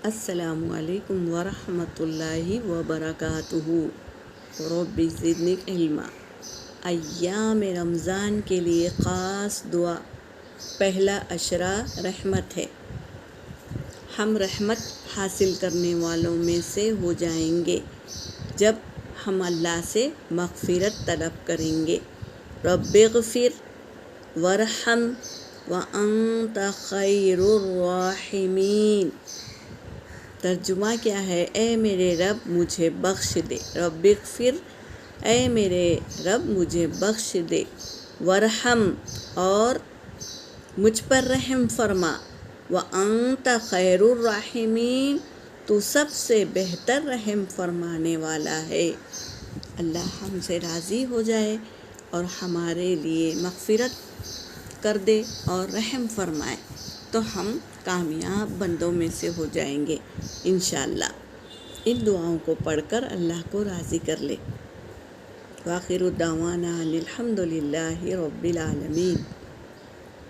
السلام علیکم ورحمۃ اللہ وبرکاتہ۔ رب زدنی علما۔ ایام رمضان کے لیے خاص دعا۔ پہلا عشرہ رحمت ہے، ہم رحمت حاصل کرنے والوں میں سے ہو جائیں گے جب ہم اللہ سے مغفرت طلب کریں گے۔ رب اغفر وارحم وانت خیر الراحمین۔ ترجمہ کیا ہے؟ اے میرے رب مجھے بخش دے، رب اغفر، اے میرے رب مجھے بخش دے، وارحم، اور مجھ پر رحم فرما، وانت خیر الراحمین، تو سب سے بہتر رحم فرمانے والا ہے۔ اللہ ہم سے راضی ہو جائے اور ہمارے لیے مغفرت کر دے اور رحم فرمائے تو ہم کامیاب بندوں میں سے ہو جائیں گے انشاءاللہ۔ ان دعاؤں کو پڑھ کر اللہ کو راضی کر لے۔ وآخر دعوانا الحمد للہ رب العالمین۔